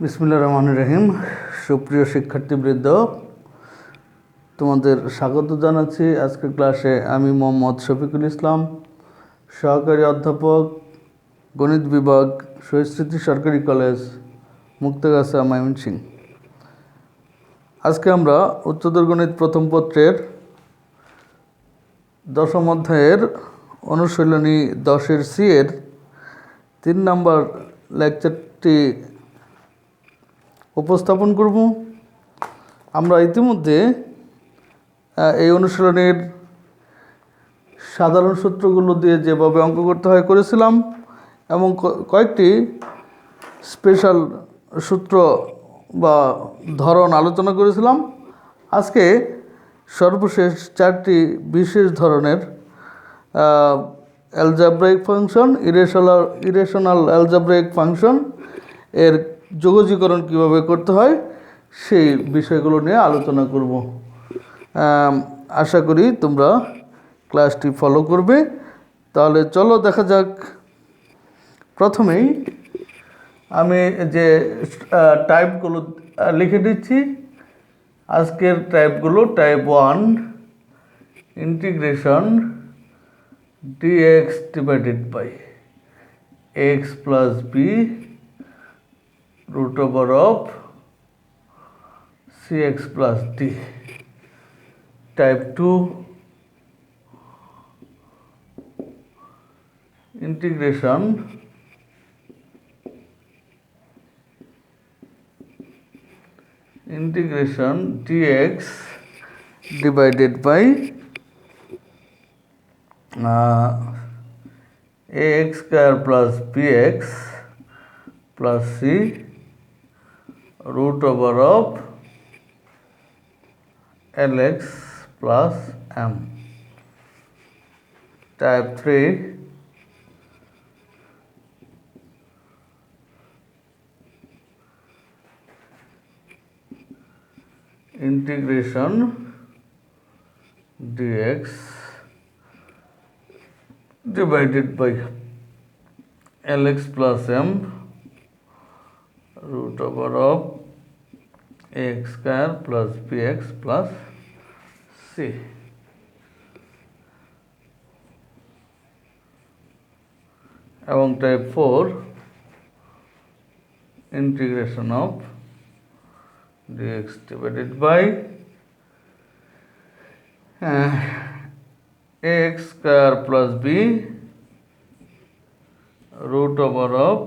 বিসমিল্লাহির রহমানির রহিম। সুপ্রিয় শিক্ষার্থীবৃন্দ, তোমাদের স্বাগত জানাচ্ছি আজকের ক্লাসে। আমি মোহাম্মদ শফিকুল ইসলাম, সহকারী অধ্যাপক, গণিত বিভাগ, শহীদ স্মৃতি সরকারি কলেজ, মুক্তাগাছা, ময়মনসিংহ। আজকে আমরা উচ্চতর গণিত প্রথম পত্রের দশম অধ্যায়ের অনুশীলনী 10-এর সি এর 3 নম্বর লেকচারটি উপস্থাপন করব। আমরা ইতিমধ্যে এই অনুশীলনের সাধারণ সূত্রগুলো দিয়ে যেভাবে অঙ্ক করতে হয় করেছিলাম এবং কয়েকটি স্পেশাল সূত্র বা ধরন আলোচনা করেছিলাম। আজকে সর্বশেষ 4টি বিশেষ ধরনের অ্যালজাব্রাইক ফাংশন, ইরেশনাল অ্যালজাব্রাইক ফাংশন এর যোগজীকরণ কিভাবে করতে হয় সেই বিষয়গুলো নিয়ে আলোচনা করব। আশা করি তোমরা ক্লাসটি ফলো করবে। তাহলে চলো দেখা যাক। প্রথমেই আমি যে টাইপগুলো লিখে দিচ্ছি, আজকের টাইপগুলো: type 1 integration dx divided by x plus b root over of cx plus d. Type 2 integration dx divided by ax square plus bx plus c root over of lx plus m. Type 3 integration dx divided by lx plus m root over of ax square plus bx plus c. এবং type 4 integration of dx divided by ax square plus b root over of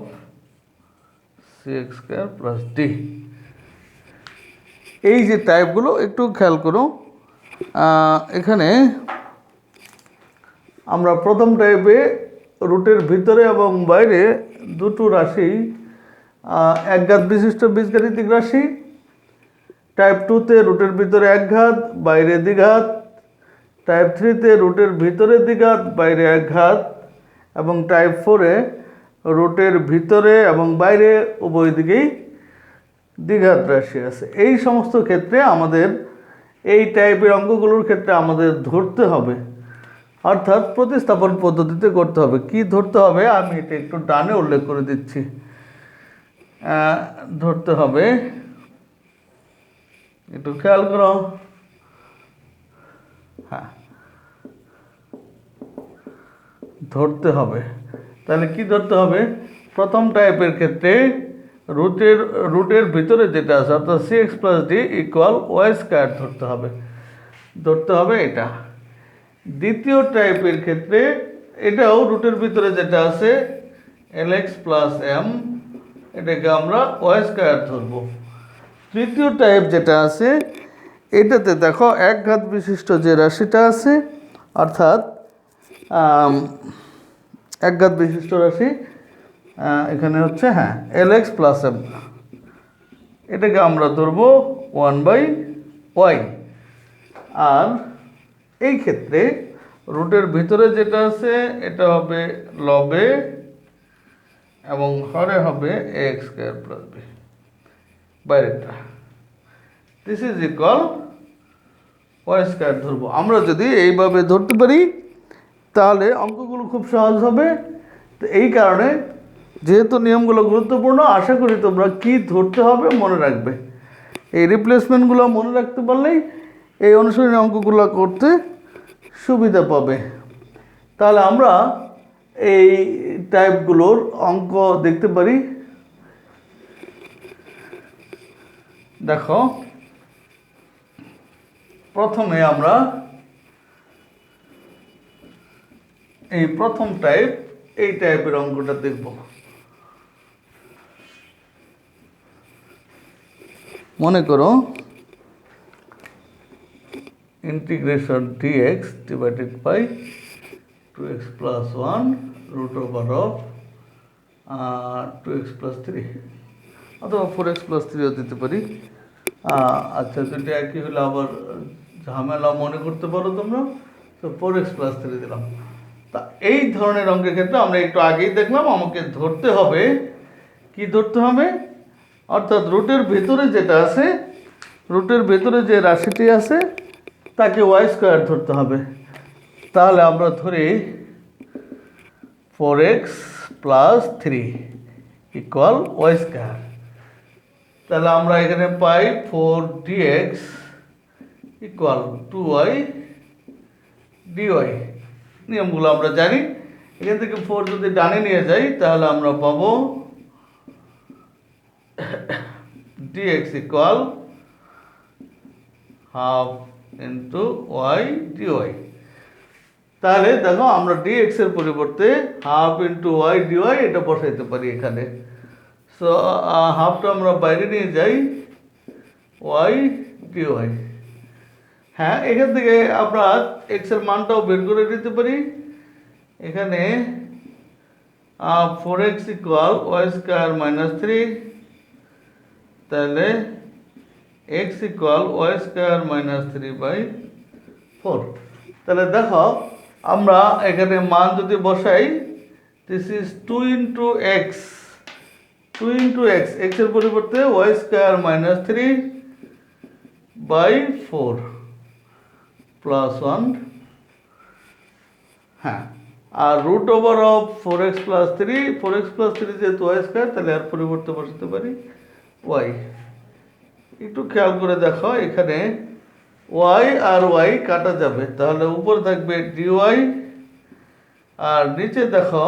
cx square plus d. এই যে টাইপগুলো একটু খেয়াল করো। এখানে আমরা প্রথম টাইপে রুটের ভিতরে এবং বাইরে দুটো রাশি, একঘাত বিশিষ্ট বীজগাণিতিক রাশি। টাইপ 2তে রুটের ভিতরে একঘাত, বাইরে দ্বিঘাত। টাইপ 3তে রুটের ভিতরে দ্বিঘাত, বাইরে একঘাত। এবং টাইপ 4-এ রুটের ভিতরে এবং বাইরে উভয় দিকেই দ্বিঘাত রাশি আছে। এই সমস্ত ক্ষেত্রে আমাদের এই টাইপের অঙ্কগুলোর ক্ষেত্রে আমাদের ধরতে হবে, অর্থাৎ প্রতিস্থাপন পদ্ধতিতে করতে হবে। কি ধরতে হবে আমি এটা একটু ডানে উল্লেখ করে দিচ্ছি। ধরতে হবে, একটু খেয়াল করো। হ্যাঁ, ধরতে হবে। তাহলে কি ধরতে হবে? প্রথম টাইপের ক্ষেত্রে রুটের ভিতরে যেটা আছে অর্থাৎ cx plus d equal y square ধরতে হবে এটা। দ্বিতীয় টাইপের ক্ষেত্রে এটাও রুটের ভিতরে যেটা আছে lx plus m, এটাকে আমরা y স্কয়ার ধরব। তৃতীয় টাইপ যেটা আছে এটাতে দেখো একঘাত বিশিষ্ট যে রাশিটা আছে, অর্থাৎ একঘাত বিশিষ্ট রাশি এখানে হচ্ছে lx plus m, এটাকে আমরা ধরবো 1/y। আর এই ক্ষেত্রে রুটের ভিতরে যেটা আছে এটা হবে লবে এবং হরে হবে ax square plus b, বাইরেটা। This is equal y square ধরবো। আমরা যদি এইভাবে ধরতে পারি তাহলে অঙ্কগুলো খুব সহজ হবে। তো এই কারণে যেহেতু নিয়মগুলো গুরুত্বপূর্ণ, আশা করি তোমরা কি ধরতে হবে মনে রাখবে। এই রিপ্লেসমেন্টগুলো মনে রাখতে পারলেই এই অনুশীলনী অঙ্কগুলো করতে সুবিধা পাবে। তাহলে আমরা এই টাইপগুলোর অঙ্ক দেখতে পারি। দেখো, প্রথমে আমরা এই প্রথম টাইপ, এই টাইপের অঙ্কটা দেখব। মনে করো integration dx divided by 2x plus 1 root over of 2x plus 3 অথবা 4x প্লাস 3ও দিতে পারি। আচ্ছা, যদি একই হলে আবার ঝামেলা মনে করতে পারো তোমরা, তো 4x প্লাস 3 দিলাম। তা এই ধরনের অঙ্কের ক্ষেত্রে আমরা একটু আগেই দেখলাম আমাকে ধরতে হবে, কি ধরতে হবে, অর্থাৎ রুটের ভেতরে যেটা আছে, রুটের ভেতরে যে রাশিটি আছে তাকে ওয়াই স্কোয়ার ধরতে হবে। তাহলে আমরা ধরি 4x plus 3 equal y square. তাহলে আমরা এখানে পাই 4dx ইকুয়াল 2y dy। নিয়মগুলো আমরা জানি। এখান থেকে 4 যদি ডানে নিয়ে যাই তাহলে আমরা পাবো dx equal half into y dy. তাহলে দেখো, আমরা dx এর পরিবর্তে হাফ ইন্টু ওয়াই ডিওয়াই এটা বসাইতে পারি এখানে। সো হাফটা আমরা বাইরে নিয়ে যাই, ওয়াই ডিওয়াই। হ্যাঁ, এখান থেকে আমরা এক্স এর মানটাও বের করে নিতে পারি। এখানে 4x equal y square minus 3, তাহলে x equal y square minus 3/4। তাহলে দেখো, আমরা এখানে মান যদি বসাই, this is 2 into x, 2 into x, x এর পরিবর্তে ওয়াই স্কোয়ার মাইনাস 3/4 প্লাস 1। হ্যাঁ, আর root over of 4x plus 3, 4x plus 3 যেহেতু ওয়াই স্কোয়ার, তাহলে এর পরিবর্তে বসাতে পারি ওয়াই। একটু খেয়াল করে দেখো, এখানে ওয়াই আর ওয়াই কাটা যাবে, তাহলে উপরে থাকবে ডিওয়াই, আর নিচে দেখো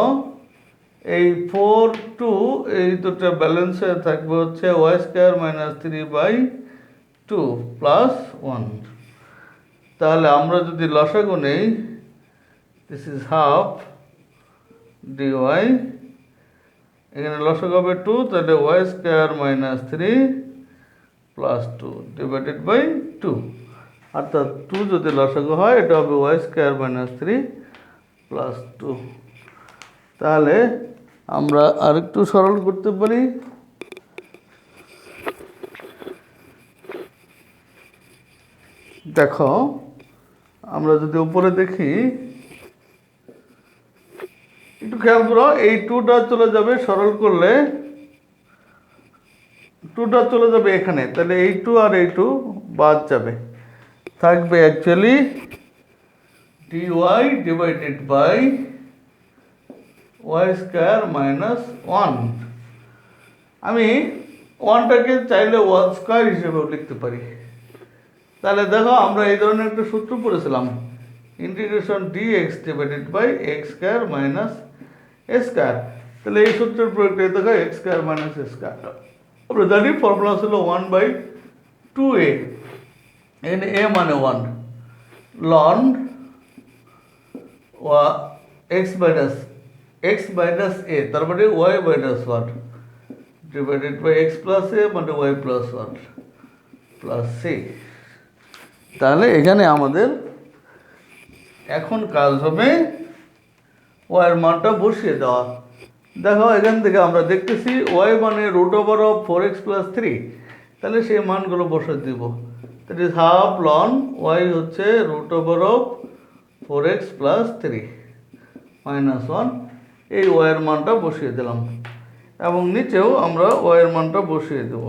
এই 4 2 এই দুটো ব্যালেন্স হয়ে থাকবে হচ্ছে ওয়াই স্কোয়ার মাইনাস 3/2 প্লাস 1। তাহলে আমরা যদি লসাগু নেই, দিস ইজ হাফ ডিওয়াই, এখানে লসাগু হবে 2, তাহলে y square minus 3 plus 2 divided by 2। অর্থাৎ 2 যদি লসাগু হয়, এটা হবে ওয়াই স্কোয়ার মাইনাস 3 প্লাস 2। তাহলে আমরা আরেকটু সরল করতে পারি। দেখো, আমরা যদি উপরে দেখি, একটু খেয়াল করো, এই 2টা চলে যাবে, সরল করলে 2টা চলে যাবে এখানে, তাহলে এই 2 আর এই 2 বাদ যাবে, থাকবে actually dy divided by y square minus 1। আমি 1টাকে চাইলে 1 স্কোয়ার হিসেবেও লিখতে পারি। তাহলে দেখো, আমরা এই ধরনের একটা সূত্র পড়েছিলাম, integration dx divided by x square minus a square. তাহলে এই সূত্রের প্রয়োগটা দেখো, x square minus a square. আমরা জানি ফর্মুলা ছিল 1/2a, এখানে a মানে 1, লন এক্স মাইনাস এ, তার মানে y minus 1 divided by x plus a মানে ওয়াই প্লাস 1 প্লাস সি। তাহলে এখানে আমাদের এখন কাজ হবে ওয়াইয়ের মানটা বসিয়ে দেওয়া। দেখো, এখান থেকে আমরা দেখতেছি ওয়াই মানে root over of 4x plus 3, তাহলে সেই মানগুলো বসে দিব। That is half ln y হচ্ছে root over of 4x plus 3 minus 1, এই ওয়াইয়ের মানটা বসিয়ে দিলাম, এবং নিচেও আমরা ওয়াইয়ের মানটা বসিয়ে দেব।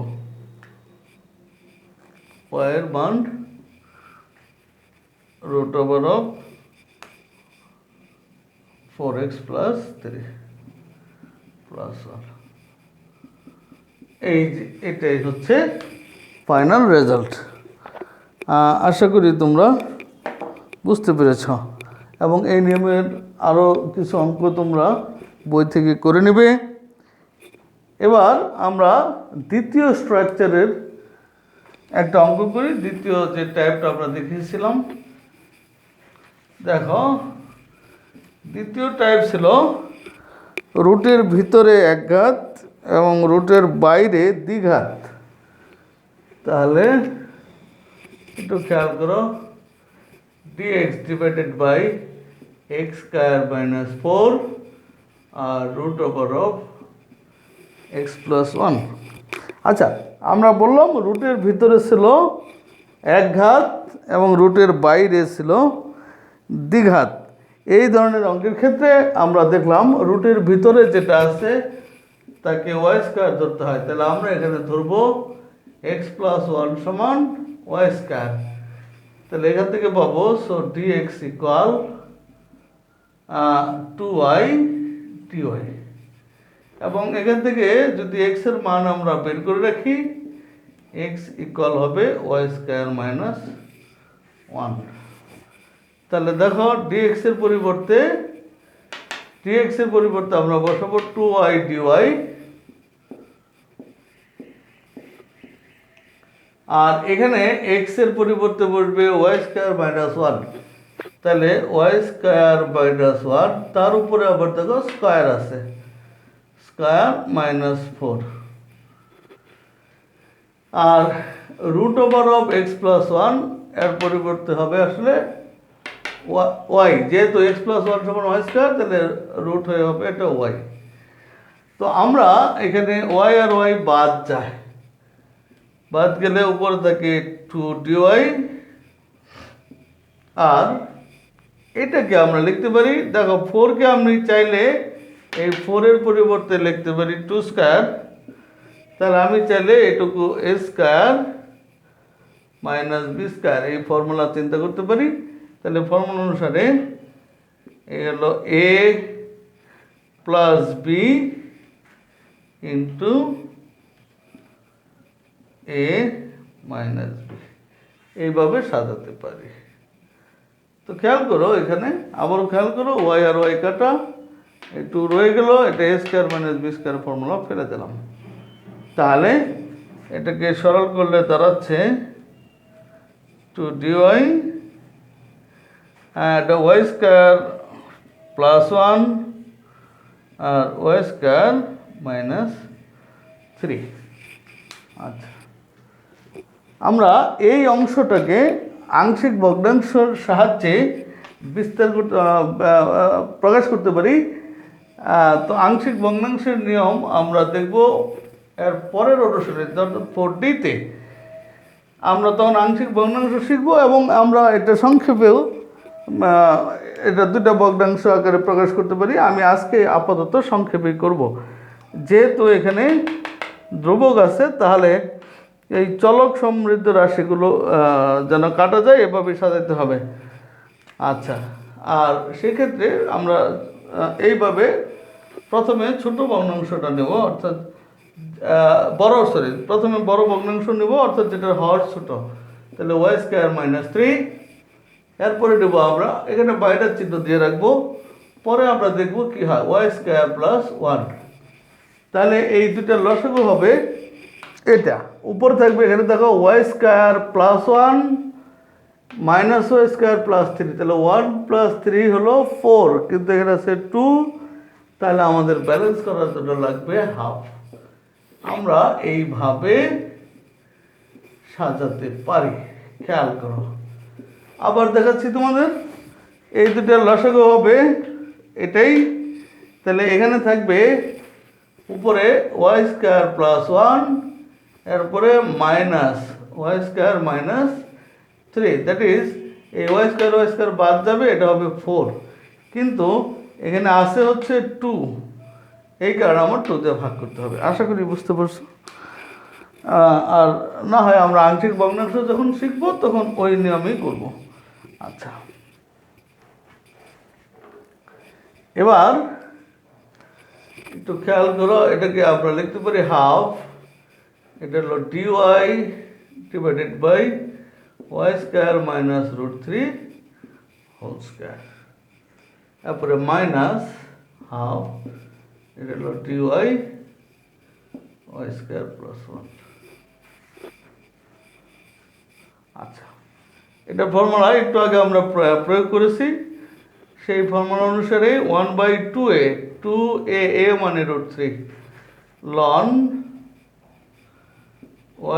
ওয়াইয়ের মান root over of 4x plus 3 +1। এটাই হচ্ছে ফাইনাল রেজাল্ট। আশা করি তোমরা বুঝতে পেরেছ, এবং এই নিয়মের আরও কিছু অঙ্ক তোমরা বই থেকে করে নেবে। এবার আমরা দ্বিতীয় স্ট্রাকচারের একটা অঙ্ক করি। দ্বিতীয় যে টাইপটা আমরা দেখিয়েছিলাম, দেখো দ্বিতীয় টাইপ ছিল রুটের ভিতরে একঘাত এবং রুটের বাইরে দ্বিঘাত। তাহলে একটু খেয়াল করো, dx divided by x square minus 4 আর root over of x plus 1। আচ্ছা, আমরা বললাম রুটের ভিতরে ছিল একঘাত এবং রুটের বাইরে ছিল দ্বিঘাত। এই ধরনের অঙ্কের ক্ষেত্রে আমরা দেখলাম রুটের ভিতরে যেটা আছে তাকে ওয়াই স্কয়ার ধরতে হয়। তাহলে আমরা এখানে ধরবো এক্স প্লাস 1 সমান ওয়াই স্কয়ার। তাহলে এখান থেকে পাবো so dx equal 2y dy, এবং এখান থেকে যদি এক্স এর মান আমরা বের করে রাখি, এক্স ইকুয়াল হবে ওয়াই স্কয়ার মাইনাস 1। তাহলে দেখো ডিএক্স এর পরিবর্তে আমরা বসাবো 2y dy, আর এখানে এক্স এর পরিবর্তে বসবে ওয়াই স্কয়ার মাইনাস 1। তাহলে ওয়াই স্কয়ার মাইনাস 1, তার উপরে আবার দেখো স্কয়ার আছে, স্কয়ার মাইনাস 4, আর root over of x plus 1 এর পরিবর্তে হবে আসলে ওয়াই। যেহেতু এক্স প্লাস 1 সমান ওয়াই স্কয়ার, তাহলে রুট হয়ে হবে এটা ওয়াই। তো আমরা এখানে ওয়াই আর ওয়াই বাদ যায়, বাদ গেলে উপরে থাকে 2 dy, আর এটাকে আমরা লিখতে পারি, দেখো 4কে আমি চাইলে এই 4 এর পরিবর্তে লিখতে পারি 2 স্কয়ার। তাহলে আমি চাইলে এটুকু a square minus b square এই ফর্মুলা চিন্তা করতে পারি। তাহলে ফর্মুলা অনুসারে এই হলো a plus b into a minus b, এইভাবে সাজাতে পারি। তো খেয়াল করো, এখানে আবারও খেয়াল করো, ওয়াই আর ওয়াই কাটা, এই 2 রয়ে গেল, এটা a square minus b square formula ফেলে দিলাম। তাহলে এটাকে সরল করলে দাঁড়াচ্ছে 2 dy, এটা ওয়াই স্কয়ার প্লাস 1 আর ওয়াই স্কয়ার মাইনাস 3। আচ্ছা, আমরা এই অংশটাকে আংশিক ভগ্নাংশের সাহায্যে বিস্তার করতে প্রকাশ করতে পারি। তো আংশিক ভগ্নাংশের নিয়ম আমরা দেখব এর পরের অনুসারে, 4D-তে আমরা তখন আংশিক ভগ্নাংশ শিখব, এবং আমরা এটা সংক্ষেপেও এটা দুটা ভগ্নাংশ আকারে প্রকাশ করতে পারি। আমি আজকে আপাতত সংক্ষেপেই করব। যেহেতু এখানে ধ্রুবক আছে, তাহলে এই চলক সমৃদ্ধ রাশিগুলো যেন কাটা যায় এভাবে সাজাতে হবে। আচ্ছা, আর সেক্ষেত্রে আমরা এইভাবে প্রথমে ছোট ভগ্নাংশটা নেব, অর্থাৎ প্রথমে বড় ভগ্নাংশ নেব, অর্থাৎ যেটা হর ছোট। তাহলে ওয়াই স্কয়ার মাইনাস 3, এরপরে নেব আমরা এখানে বাইরের চিহ্ন দিয়ে রাখবো, পরে আমরা দেখব কি হয়, ওয়াই স্কয়ার প্লাস 1। তাহলে এই দুটার লসাগু হবে এটা, উপরে থাকবে এখানে দেখো y square plus 1 minus y square plus 3। তাহলে 1 প্লাস 3 হলো 4, কিন্তু এখানে আছে 2, তাহলে আমাদের ব্যালেন্স করার জন্য লাগবে হাফ। আমরা এইভাবে সাজাতে পারি, খেয়াল করো। আবার দেখাচ্ছি তোমাদের, এই দুটার লসাগু হবে এটাই। তাহলে এখানে থাকবে উপরে ওয়াই স্কয়ার প্লাস 1, এরপরে minus y square minus 3, that is এই ওয়াই স্কয়ার বাদ যাবে, এটা হবে 4, কিন্তু এখানে আসে হচ্ছে 2, এই কারণে আমার 2 দিয়ে ভাগ করতে হবে। আশা করি বুঝতে পারছো। আর না হয় আমরা আংশিক ভগ্নাংশ যখন শিখবো তখন ওই নিয়মেই করব। আচ্ছা, এবার একটু খেয়াল করো, এটাকে আমরা লিখতে পারি হাফ, এটা হলো dy divided by y square minus root three whole square, তারপরে মাইনাস হাফ, এটা হলো dy y square plus one. আচ্ছা, এটা ফর্মুলা একটু আগে আমরা প্রয়োগ করেছি, সেই ফর্মুলা অনুসারে 1/2a, 2a মানে root three ln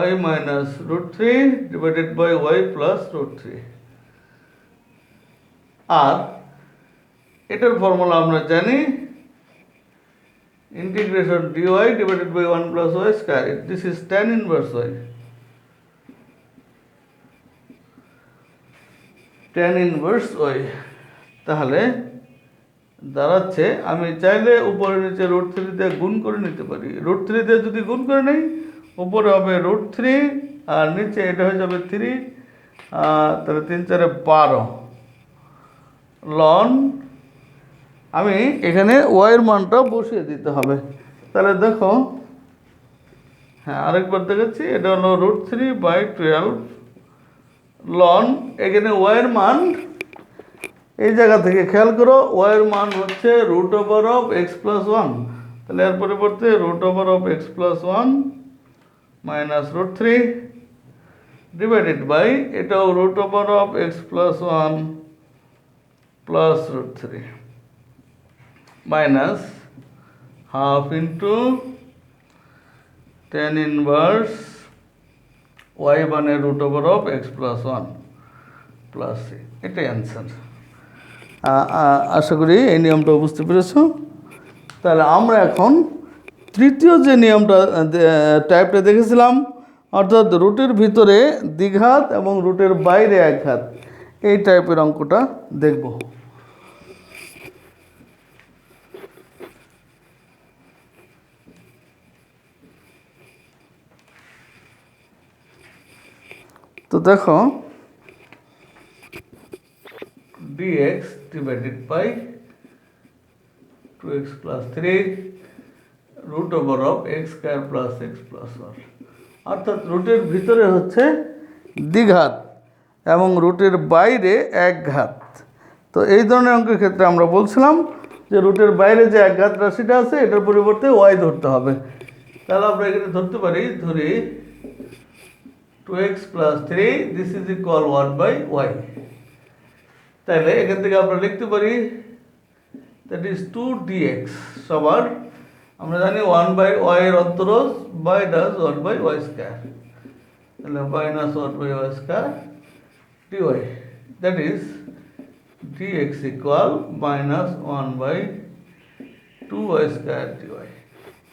y minus root three divided by y plus root three. আর এটার ফর্মুলা আমরা জানি integration dy divided by 1 plus y square, this is tan inverse y, tan inverse y। তাহলে দাঁড়াচ্ছে, আমি চাইলে উপরে নিচে রুট থ্রি দিয়ে গুণ করে নিতে পারি। রুট থ্রি দিয়ে যদি গুণ করে নেই, উপরে হবে রুট থ্রি আর নিচে এটা হয়ে যাবে থ্রি, তাহলে 3 4 12 লন, আমি এখানে ওয়াইয়ের মানটা বসিয়ে দিতে হবে। তাহলে দেখো, হ্যাঁ আরেকবার দেখাচ্ছি, এটা হলো রুট থ্রি বাই 12 লন, এখানে ওয়াইয়ের মান এই জায়গা থেকে খেয়াল করো, ওয়াইয়ের মান হচ্ছে root over of x plus one, তাহলে এর পরিবর্তে root over of x plus one minus root three divided by এটাও root over of x plus one plus root three minus half into tan inverse y মানে root over of x plus one plus c, এটাই answer. আশা করি এই নিয়মটা বুঝতে পেরেছো। তাহলে আমরা এখন তৃতীয় যে নিয়মটা টাইপটা দেখেছিলাম, অর্থাৎ রুটের ভিতরে দ্বিঘাত এবং রুটের বাইরে একঘাত, এই টাইপের অঙ্কটা দেখব। তো দেখো, dx divided by 2x plus 3 root over of x square plus x plus 1, অর্থাৎ রুটের ভিতরে হচ্ছে দ্বিঘাত এবং রুটের বাইরে একঘাত। তো এই ধরনের অঙ্কের ক্ষেত্রে আমরা বলছিলাম যে রুটের বাইরে যে একঘাত রাশিটা আছে এটার পরিবর্তে ওয়াই ধরতে হবে। তাহলে আমরা এখানে ধরতে পারি, ধরি 2x plus 3 this is equal 1/y, তাহলে এখান থেকে আমরা লিখতে পারি দ্যাট ইজ 2dx সবার, আমরা জানি 1/y এর অন্তরজ বাই ডাজ 1/y স্কয়ার, তাহলে minus 1/y square dy, that is dx equal minus 1/2y square dy।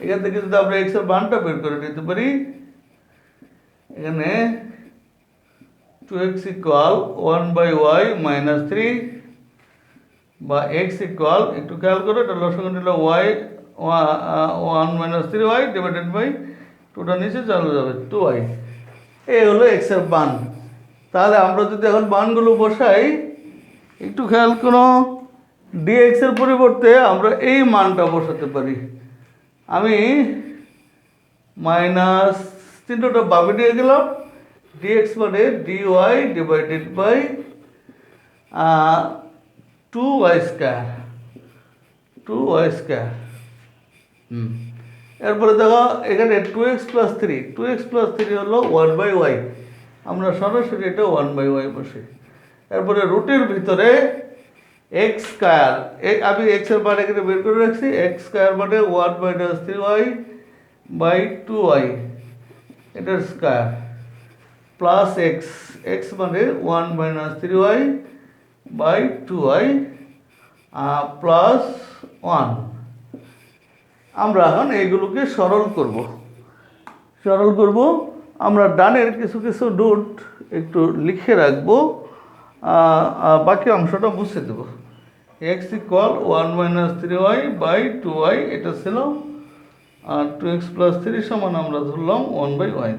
এখান থেকে যদি আমরা x এর মানটা বের করে নিতে পারি, এখানে 2x ইকুয়াল 1/y মাইনাস 3 বা x ইকুয়াল, একটু খেয়াল করো, এটা লসাগু নিলে y 1 minus 3y divided by 2টা নিচে চলে যাবে 2y, এই হলো x এর মান। তাহলে আমরা যদি এখন মানগুলো বসাই, একটু খেয়াল করো, dx এর পরিবর্তে আমরা এই মানটা বসাতে পারি। আমি মাইনাস চিহ্নটা বামে নিয়ে গেলাম, dx মানে dy divided by 2y square, 2y square. এরপরে দেখো এখানে 2x প্লাস 3 হলো 1/y, আমরা সরাসরি এটা 1/y বসি। এরপরে রুটের ভিতরে x স্কয়ার, আমি x এর মান এখানে বের করে রাখছি, x স্কয়ার মানে 1 মাইনাস 3y বাই 2y এটার স্কয়ার প্লাস x মানে 1 minus 3y by 2y plus 1। আমরা এখন এইগুলোকে সরল করব। আমরা ডানের কিছু কিছু রুট একটু লিখে রাখবো, বাকি অংশটা মুছে দেব। x equal 1 minus 3y by 2y এটা ছিল, আর 2x প্লাস 3 সমান আমরা ধরলাম 1/y।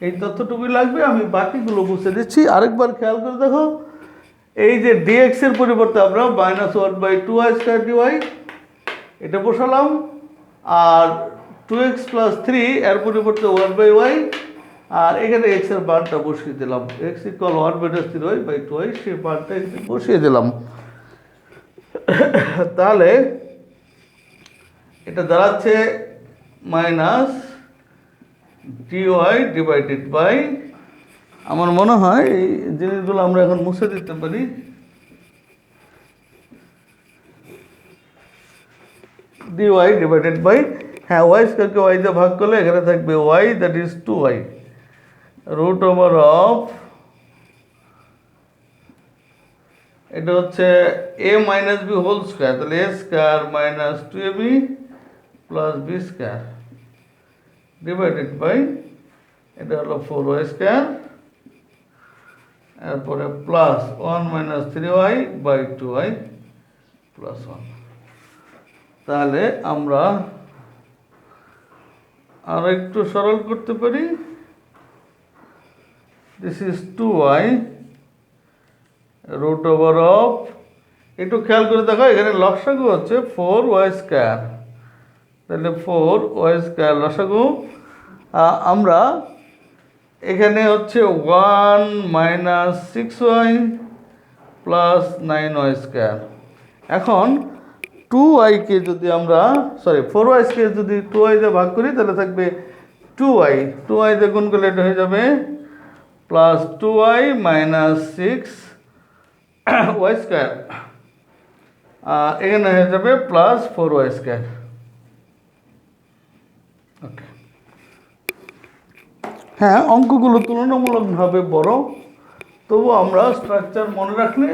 এই তথ্যটুকুই লাগবে, আমি বাকিগুলো মুছে দিচ্ছি। আরেকবার খেয়াল করে দেখো, এই যে dx এর পরিবর্তে আমরা মাইনাস 1/2y স্কয়ার dy এটা বসালাম, আর 2x প্লাস 3 এর পরিবর্তে 1/y, আর এখানে x এর মানটা বসিয়ে দিলাম, x equal 1 minus 3y by 2y, সেই মানটা এখানে বসিয়ে দিলাম। তাহলে এটা দাঁড়াচ্ছে মাইনাস dy ডিভাইডেড বাই, আমার মনে হয় এই জিনিসগুলো আমরা এখন মুছে দিতে পারি। dy ডিভাইডেড বাই, হ্যাঁ y স্কয়ারকে y দিয়ে ভাগ করলে এখানে থাকবে y, that is 2y, root over of, এটা হচ্ছে a minus b whole square, তাহলে a square minus 2ab plus b square divided by, এটা হলো 4y স্কয়ার, এরপরে plus 1 minus 3y by 2y plus 1। তাহলে আমরা আর একটু সরল করতে পারি, this is 2y root over of, একটু খেয়াল করে দেখো এখানে লসাগু হচ্ছে 4y স্কয়ার, তাহলে 4y স্কয়ার লসাগু, আমরা এখানে হচ্ছে 1 minus 6y plus 9y square. এখন 2y কে যদি আমরা, সরি 4y কে যদি 2y দিয়ে ভাগ করি তাহলে থাকবে 2y, 2y দিয়ে গুণ করলে এটা হয়ে যাবে plus 2y minus 6y square, এখানে হয়ে যাবে প্লাস 4y স্কয়ার। ওকে, হ্যাঁ অঙ্কগুলো তুলনামূলকভাবে বড়, তবু আমরা স্ট্রাকচার মনে রাখলে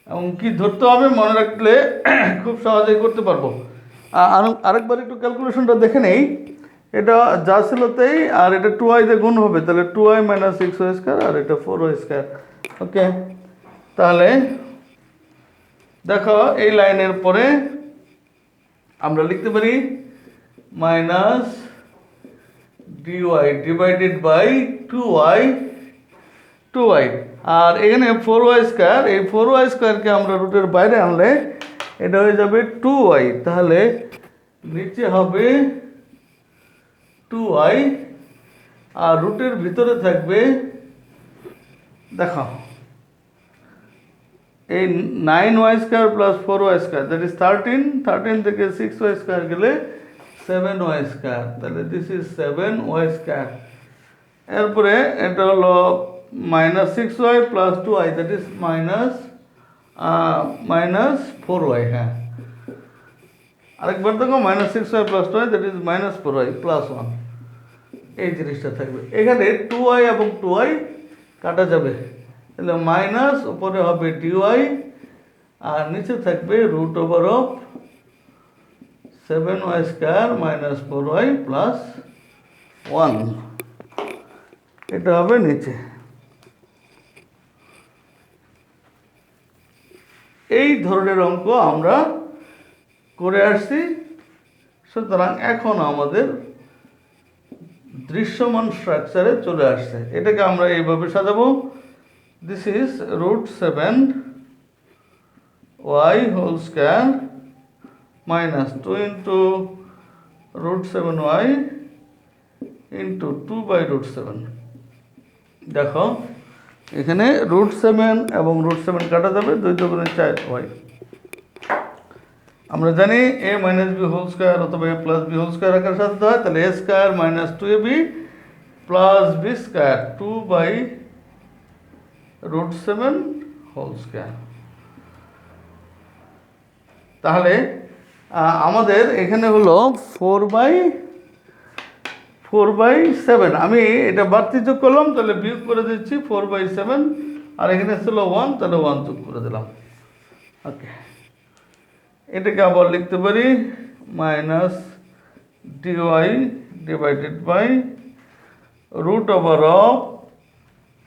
এবং কি ধরতে হবে মনে রাখলে খুব সহজেই করতে পারবো। আরেকবার একটু ক্যালকুলেশনটা দেখে নেই, এটা যা ছিল তাই, আর এটা 2y দিয়ে গুণ হবে, তাহলে 2y মাইনাস 6y স্কয়ার, আর এটা 4y স্কয়ার। ওকে, তাহলে দেখো এই লাইনের পরে আমরা লিখতে পারি minus dy divided by 2y, আর এখানে 4y স্কয়ার, এই 4y স্কয়ারকে আমরা রুটের বাইরে আনলে এটা হয়ে যাবে 2y, তাহলে নিচে হবে 2y, আর রুটের ভিতরে থাকবে, দেখো এই 9y square plus 4y square, that is 13 থেকে 6y স্কয়ার গেলে 7y স্কয়ার, তাহলে দিস ইজ 7y স্কয়ার। এরপরে এটা হলো minus 6y plus 2y, that is minus 4y, হ্যাঁ আরেকবার দেখো minus 6y plus 2y, that is minus 4y plus 1, এই জিনিসটা থাকবে। এখানে 2y এবং 2y কাটা যাবে, তাহলে মাইনাস উপরে হবে dy, আর নিচে থাকবে root over of 7y square minus 4y plus 1, এটা হবে নিচে। এই ধরনের অঙ্ক আমরা করে আসছি, সুতরাং এখন আমাদের দৃশ্যমান স্ট্রাকচারে চলে আসছে। এটাকে আমরা এইভাবে সাজাবো, this is root 7y whole square minus 2 into root 7y into 2 by root 7। দেখো এখানে রুট 7 এবং রুট 7 কাটা যাবে, 2 দুগুণে 4y। আমরা জানি a minus b whole square অথবা a plus b whole square আকারে সাজাতে হয়, তাহলে a square minus 2ab plus b square 2 by root 7 whole square. তাহলে আমাদের এখানে হলো 4/7, আমি এটা বাড়তি যোগ করলাম, তাহলে বিয়োগ করে দিচ্ছি 4/7, আর এখানে ছিল 1, তাহলে 1 যোগ করে দিলাম। ওকে, এটাকে আবার লিখতে পারি minus dy divided by root over of,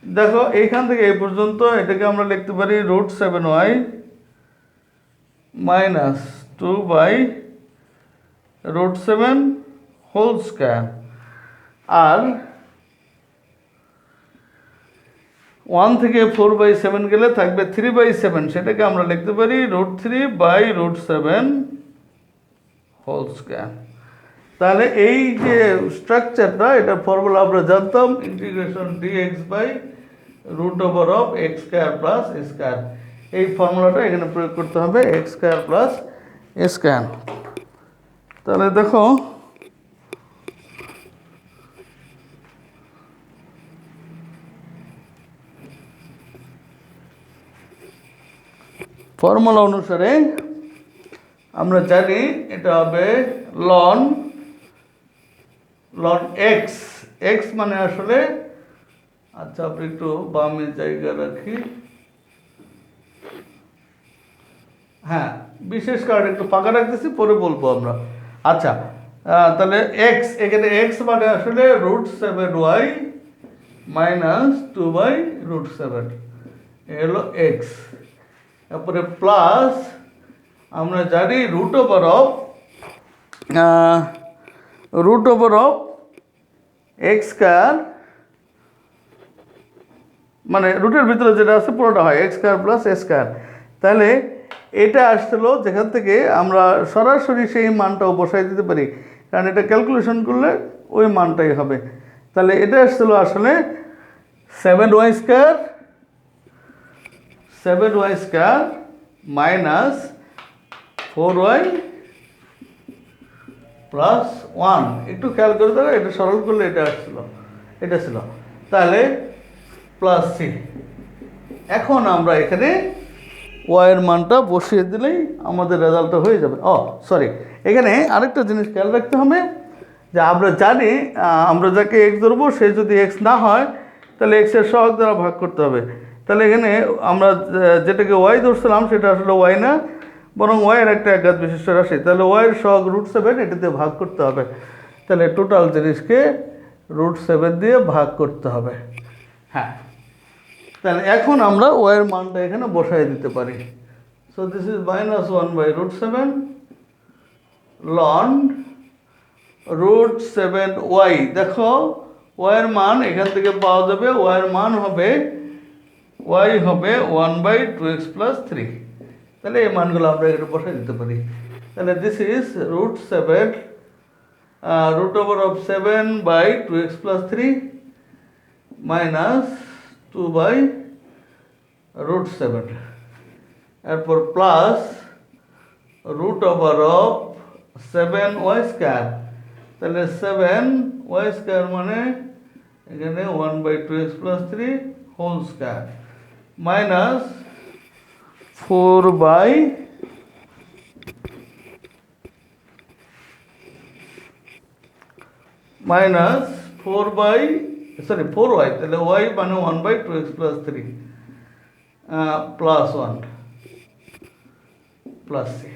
দেখো এইখান থেকে এই পর্যন্ত এটাকে আমরা লিখতে পারি root 7y minus 2 by root 7 whole square, আর 1 থেকে 4/7 গেলে থাকবে 3/7, সেটাকে আমরা লিখতে পারি root 3 by root 7 whole square. তাহলে এই যে স্ট্রাকচারটা, এটা ফর্মুলা আমরা জানতাম, integration dx by root over of x square plus a square. এই ফর্মুলাটা এখানে প্রয়োগ করতে হবে, x square plus a square. তাহলে দেখো ফর্মুলা অনুসারে আমরা জানি এটা হবে লন এক্স। এক্স মানে আসলে, আচ্ছা আপনি একটু বামে জায়গা রাখি, হ্যাঁ বিশেষ কারণে একটু ফাঁকা রাখতেছি, পরে বলবো আমরা। আচ্ছা তাহলে এক্স, এখানে এক্স মানে আসলে √7y মাইনাস 2/√7, এ হলো এক্স। তারপরে প্লাস আমরা জানি root over of x square, মানে রুটের ভিতরে যেটা আছে পুরোটা হয় x square plus a square. তাহলে এটা আসছিল যেখান থেকে আমরা সরাসরি সেই মানটাও বসাই দিতে পারি, কারণ এটা ক্যালকুলেশন করলে ওই মানটাই হবে। তাহলে এটা আসছিল আসলে 7y square minus 4y plus 1। একটু খেয়াল করে দেখো, এটা সরল করলে এটা আসছিল, এটা ছিল। তাহলে প্লাস সি। এখন আমরা এখানে ওয়াইয়ের মানটা বসিয়ে দিলেই আমাদের রেজাল্টটা হয়ে যাবে। সরি, এখানে আরেকটা জিনিস খেয়াল রাখতে হবে, যে আমরা জানি আমরা যাকে এক্স ধরবো সে যদি এক্স না হয় তাহলে এক্সের সহগ দ্বারা ভাগ করতে হবে। তাহলে এখানে আমরা যেটাকে ওয়াই ধরছিলাম সেটা আসলে ওয়াই না, বরং ওয়াইয়ের একটা একঘাত বিশিষ্ট রাশি। তাহলে ওয়াইয়ের সহগ √7, এটা দিয়ে ভাগ করতে হবে। তাহলে টোটাল জিনিসকে √7 দিয়ে ভাগ করতে হবে। হ্যাঁ, তাহলে এখন আমরা ওয়াইয়ের মানটা এখানে বসাই দিতে পারি। সো দিস ইজ -1/√7 লন √7y। দেখো ওয়াইয়ের মান এখান থেকে পাওয়া যাবে, ওয়াইয়ের মান হবে ওয়াই হবে 1/2x + 3। তাহলে এই মানগুলো আমরা এখানে বসাই দিতে পারি। তাহলে দিস ইজ √7 √7/2x + 3 মাইনাস 2/√7, এরপর প্লাস √7y স্কয়ার। তাহলে 7y স্কয়ার মানে এখানে 1/2x + 3 whole square minus 4y তাহলে y মানে 1/2x + 3 প্লাস 1 প্লাস সি।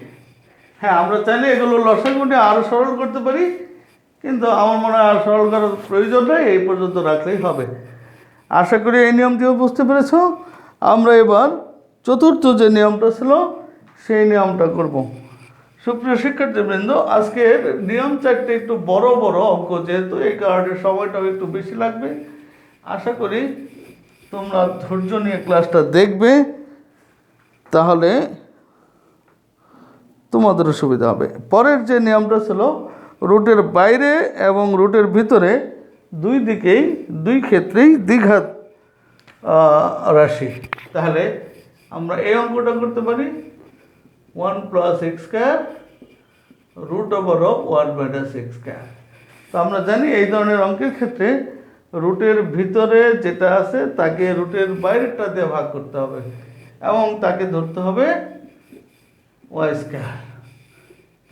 হ্যাঁ, আমরা চাইলে এগুলো লসাগুটি আরও সরল করতে পারি, কিন্তু আমার মনে হয় আর সরল করার প্রয়োজন নেই, এই পর্যন্ত রাখলেই হবে। আশা করি এই নিয়মটিও বুঝতে পেরেছ। আমরা এবার চতুর্থ যে নিয়মটা ছিল সেই নিয়মটা করব। সুপ্রিয় শিক্ষার্থীবৃন্দ, আজকের নিয়ম 4টে একটু বড় বড় অঙ্ক, যেহেতু এই কারণে সময়টাও একটু বেশি লাগবে। আশা করি তোমরা ধৈর্য নিয়ে ক্লাসটা দেখবে, তাহলে তোমাদেরও সুবিধা হবে। পরের যে নিয়মটা ছিল রুটের বাইরে এবং রুটের ভিতরে দুই দিকেই দুই ক্ষেত্রেই দ্বিঘাত রাশি। তাহলে আমরা এই অঙ্কটা করতে পারি 1 + x স্কয়ার √1 - x স্কয়ার। তো আমরা জানি এই ধরনের অঙ্কের ক্ষেত্রে রুটের ভিতরে যেটা আছে তাকে রুটের বাইরেটা দিয়ে ভাগ করতে হবে এবং তাকে ধরতে হবে y স্কয়ার।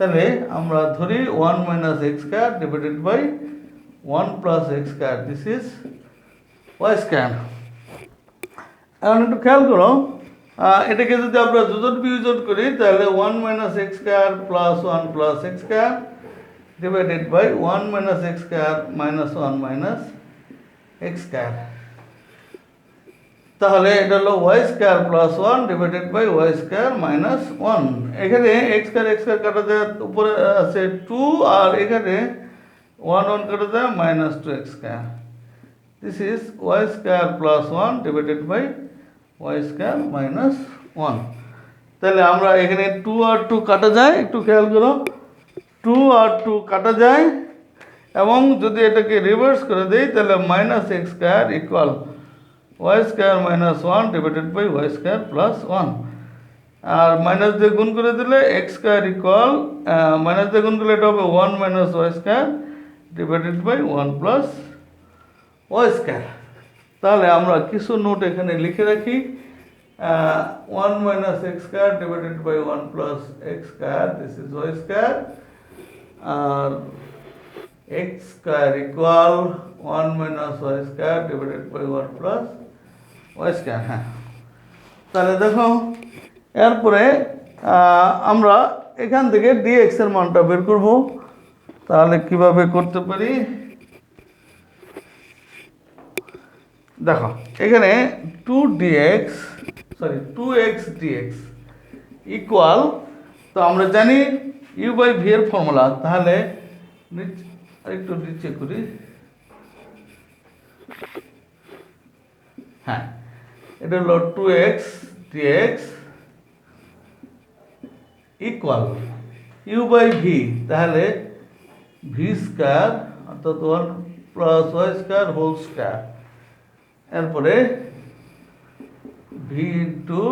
তাহলে আমরা ধরি 1 - x square divided by 1 + x square, this is y square. এখন একটু খেয়াল করো, এটাকে যদি আমরা যোজন বিয়োজন করি তাহলে 1 - x square plus 1 + x square divided by 1 - x square minus 1 - x square. তাহলে এটা হলো y square plus 1 divided by y square minus 1। এখানে x স্কয়ার কাটা যায়, উপরে আছে 2, আর এখানে 1 কাটা যায় -2x square. This is y square plus 1 divided by y square minus 1। তাহলে আমরা এখানে 2 আর 2 কাটা যায়, একটু খেয়াল করো, টু আর টু কাটা যায়, এবং যদি এটাকে রিভার্স করে দেই তাহলে minus x square equal y square minus one divided by y square plus one. আর মাইনাস দিয়ে গুণ করে দিলে এক্স স্কোয়ার ইকুয়াল, মাইনাস দিয়ে গুণ করলে এটা হবে one minus y square divided by one plus y square. তাহলে আমরা কিছু নোট এখানে লিখে রাখি। One minus x square divided by one plus x square, this is y square, আর x square equal one minus y square divided by one plus y square. হ্যাঁ, তাহলে দেখো এরপরে আমরা এখান থেকে ডিএক্স এর মানটা বের করব। তাহলে কিভাবে করতে পারি দেখো, এখানে টু এক্স ডিএক্স ইকুয়াল, তো আমরা জানি ইউ বাই ভি এর ফর্মুলা। তাহলে একটু নিচে করি, হ্যাঁ এটা হলো two x dx equal u by v, তাহলে ভি স্কোয়ার অর্থাৎ one plus y square whole square, এরপরে ভি ইন্টু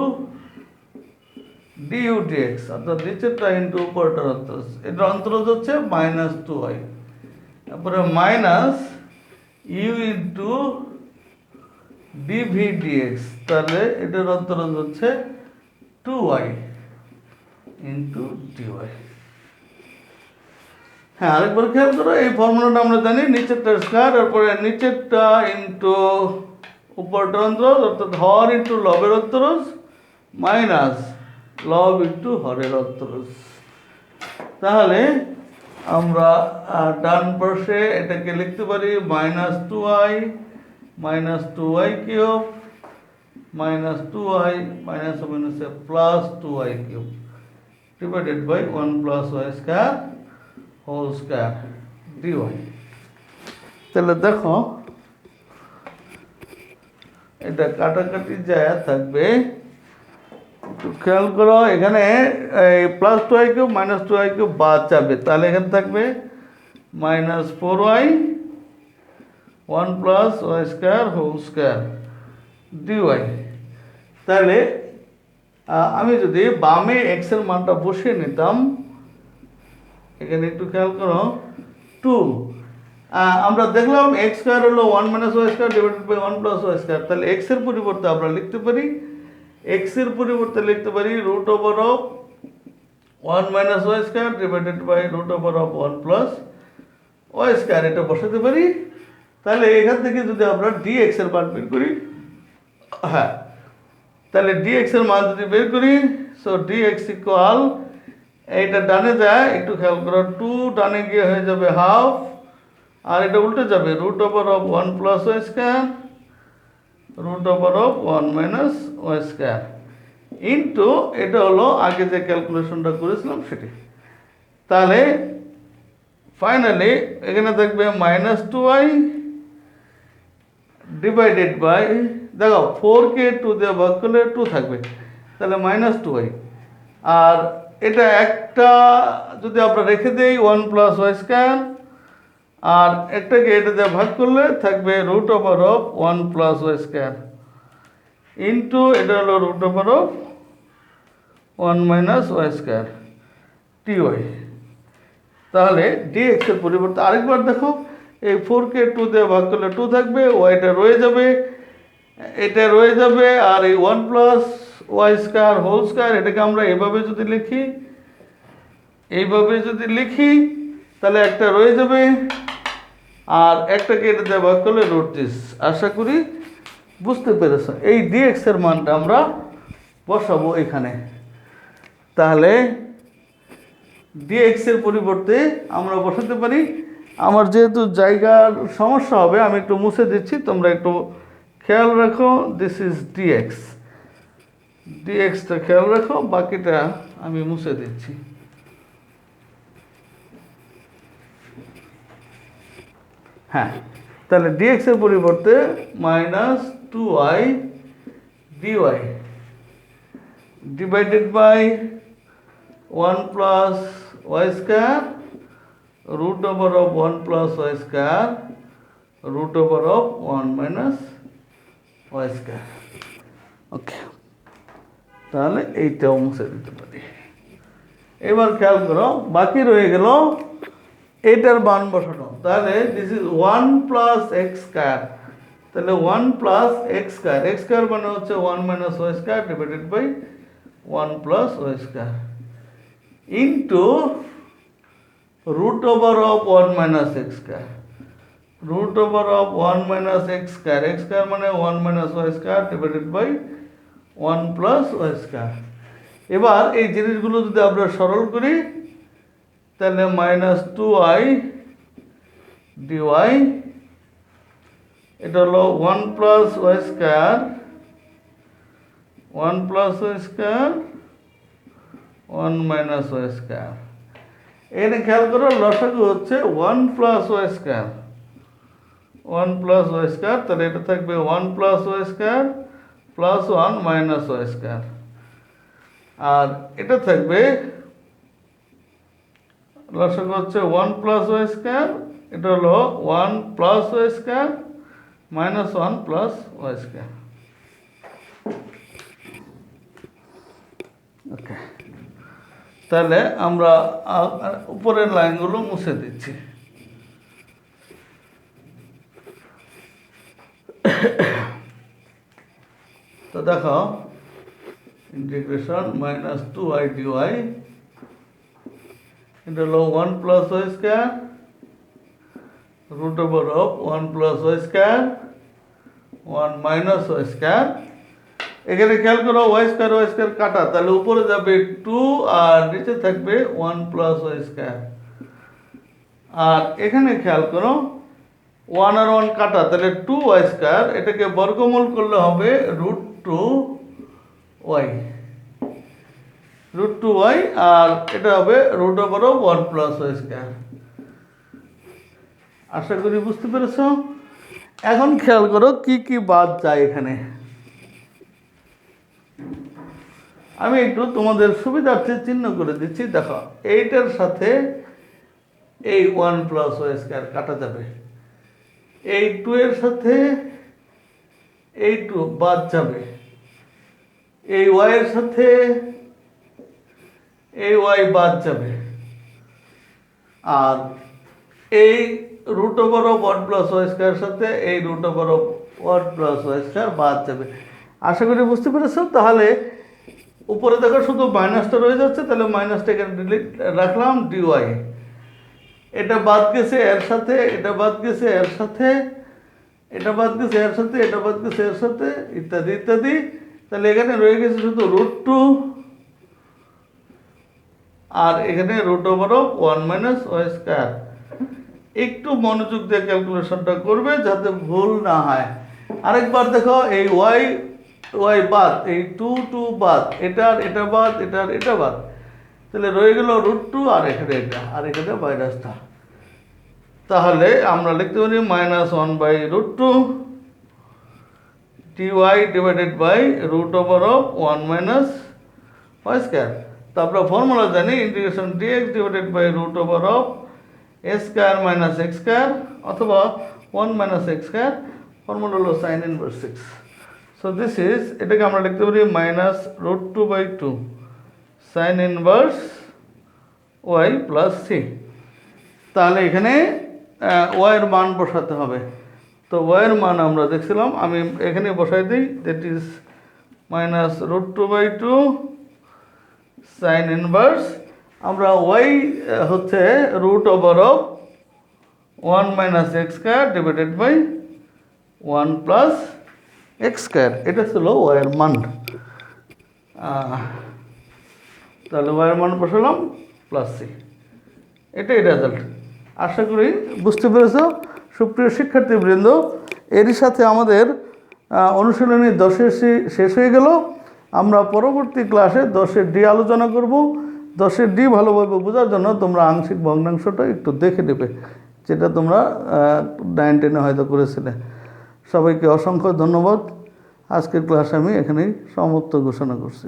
ডিউ ডিএক্স অর্থাৎ নিচেরটা ইন্টু উপরটার অন্তরজ, এটার অন্তরজ হচ্ছে মাইনাস টু ওয়াই, তারপরে minus u into dv dx, তাহলে এটার অন্তরজ হচ্ছে টু ওয়াই ইন্টু ডিওয়াই। হ্যাঁ, আরেকবার খেয়াল করো, এই ফর্মুলাটা আমরা জানি নিচেরটা স্কোয়ার, তারপরে নিচেরটা ইন্টু উপরটার অন্তরজ অর্থাৎ হর ইন্টু লবের অন্তরজ মাইনাস লব ইন্টু হরের অন্তরজ। তাহলে আমরা ডান পাশে এটাকে লিখতে পারি minus two y cube minus two y minus মাইনাসে plus two y cube divided by one plus y square whole square dy. তাহলে দেখো এটা কাটাকাটি যায় থাকবে, একটু খেয়াল করো, এখানে এই plus two y cube minus two y cube বাদ যাবে, তাহলে এখানে থাকবে minus four y one plus y square whole square dy. তাহলে আমি যদি বামে এক্স এর মানটা বসিয়ে নিতাম, এখানে একটু খেয়াল করো, টু আমরা দেখলাম এক্স স্কোয়ার হলো one minus y square divided by one plus y square, তাহলে এক্স এর পরিবর্তে আমরা লিখতে পারি root over of one minus y square divided by root over of one plus y square, এটা বসাতে পারি। তাহলে এখান থেকে যদি আমরা ডিএক্স এর মান বের করি, হ্যাঁ তাহলে ডিএক্স এর মান যদি বের করি, সো ডিএক্স ইকুয়াল, এইটা ডানে যায় একটু খেয়াল করো, টু ডানে গিয়ে হয়ে যাবে হাফ, আর এটা উল্টে যাবে root over of one plus y square root over of one minus y square into এটা হলো আগে যে ক্যালকুলেশনটা করেছিলাম সেটি। তাহলে ফাইনালি এখানে থাকবে minus two y divided by, দেখো ফোরকে টু দিয়ে ভাগ করলে টু থাকবে, তাহলে মাইনাস টু ওয়াই, আর এটা একটা যদি আমরা রেখে দিই ওয়ান প্লাস ওয়াই স্কোয়ার, আর একটাকে এটা দিয়ে ভাগ করলে থাকবে root over of one plus y square into এটা হলো root over of one minus y square d y. তাহলে ডিএক্স এর পরিবর্তে আরেকবার দেখো, এই ফোরকে টু দিয়ে ভাগ করলে টু থাকবে, ওয়াইটা রয়ে যাবে, এটা রয়ে যাবে, আর এই one plus y square whole square এটাকে আমরা এইভাবে যদি লিখি তাহলে একটা রয়ে যাবে, আর একটাকে এটা দিয়ে ভাগ করলে রুট দিস। আশা করি বুঝতে পেরেছ। এই ডিএক্স এর মানটা আমরা বসাবো এখানে। তাহলে ডিএক্স এর পরিবর্তে আমরা বসাতে পারি, আমার যেহেতু জায়গার সমস্যা হবে আমি একটু মুছে দিচ্ছি, তোমরা একটু খেয়াল রাখো, দিস ইজ ডিএক্সটা খেয়াল রাখো, বাকিটা আমি মুছে দিচ্ছি। হ্যাঁ, তাহলে ডিএক্স এর পরিবর্তে minus two y dy divided by one plus y square root over of 1 plus y square root over of 1 minus y square. ওকে, তাহলে এইটাও মুছে দিতে পারি। এবার খেয়াল করো, বাকি রয়ে গেল এইটার মান বসানো। তাহলে this is 1 plus x square, তাহলে 1 plus x square, x square মানে হচ্ছে 1 minus y square divided by 1 plus y square into root over of 1 minus x square, root over of 1 minus x square মানে 1 minus y square divided by 1 plus y square। এবার এই জিনিসগুলো যদি আমরা সরল করি তাহলে মাইনাস 2y dy, এটা হলো 1 plus y square 1 plus y square 1 minus y square। এখানে খেয়াল করো লসাগু হচ্ছে 1 plus y square 1 plus y square, তাহলে এটা থাকবে 1 plus y square plus 1 minus y square, আর এটা থাকবে লসাগু হচ্ছে 1 প্লাস ওয়াই স্কোয়ার, এটা হলো 1 plus y square minus 1 plus y square. Okay, তাহলে আমরা উপরের লাইনগুলো মুছে দিচ্ছি। তো দেখো ইন্টিগ্রেশন মাইনাস 2y dy, এটা হলো 1 plus y square root over of 1 plus y square 1 minus y square. এখানে খেয়াল করো ওয়াই স্কোয়ার কাটা, তাহলে উপরে যাবে 2 আর নিচে থাকবে 1 প্লাস ওয়াই স্কোয়ার। আর এখানে খেয়াল করো 1 আর 1 কাটা, তাহলে 2y স্কোয়ার, এটাকে বর্গমূল করলে হবে √2y, √2y, আর এটা হবে root over of 1 plus y square. আশা করি বুঝতে পেরেছ। এখন খেয়াল করো কি কি বাদ যায় এখানে। আমি একটু তোমাদের সুবিধার্থে চিহ্ন করে দিচ্ছি। দেখো এইটার সাথে এই 1 প্লাস ওয়াই স্কোয়ার কাটা যাবে, এই 2 এর সাথে এই 2 বাদ যাবে, এই y এর সাথে এই y বাদ যাবে, আর এই root over of 1 plus y square সাথে এই root over of 1 plus y square বাদ যাবে। আশা করি বুঝতে পেরেছ। তাহলে উপরে দেখো শুধু মাইনাসটা রয়ে যাচ্ছে, তাহলে মাইনাসটা এখানে ডিলিট রাখলাম ডিওয়াই, এটা বাদ গেছে এর সাথে, এটা বাদ গেছে এর সাথে, এটা বাদ গেছে এর সাথে, এটা বাদ গেছে এর সাথে, ইত্যাদি ইত্যাদি। তাহলে এখানে রয়ে গেছে শুধু √2 আর এখানে root over of 1 minus y square. একটু মনোযোগ দিয়ে ক্যালকুলেশনটা করবে যাতে ভুল না হয়। আরেকবার দেখো এই ওয়াই বাদ, এই 2 বাদ, এটা বাদ, এটা বাদ, তাহলে রয়ে গেল √2 আর এখানে এটা, আর এখানে মাইনাসটা। তাহলে আমরা লিখতে পারি -1/√2 dy divided by root over of 1 minus y square. তো আমরা ফর্মুলা জানি integration dx divided by root over of a square minus x square অথবা 1 মাইনাস এক্স স্কোয়ার, ফর্মুলা হলো sine inverse 6। So this is, এটাকে আমরা লিখতে পারি -√2/2 sine inverse y plus c. তাহলে এখানে y এর মান বসাতে হবে। তো y এর মান আমরা দেখছিলাম, আমি এখানে বসাই দিই, দ্যাট ইজ -√2/2 সাইন ইনভার্স, আমরা y হচ্ছে root over of 1 minus x square divided by 1 plus x square, এটা ছিল y এর মান। তাহলে y এর মান বসালাম প্লাস সি, এটাই রেজাল্ট। আশা করি বুঝতে পেরেছ। সুপ্রিয় শিক্ষার্থীবৃন্দ, এরই সাথে আমাদের অনুশীলনী 10 শেষ হয়ে গেল। আমরা পরবর্তী ক্লাসে 10 ডি আলোচনা করব। 10 ডি ভালোভাবে বোঝার জন্য তোমরা আংশিক ভগ্নাংশটা একটু দেখে নেবে, যেটা তোমরা 9, 10 হয়তো করেছিলে। সবাইকে অসংখ্য ধন্যবাদ। আজকের ক্লাস আমি এখানেই সমাপ্ত ঘোষণা করছি।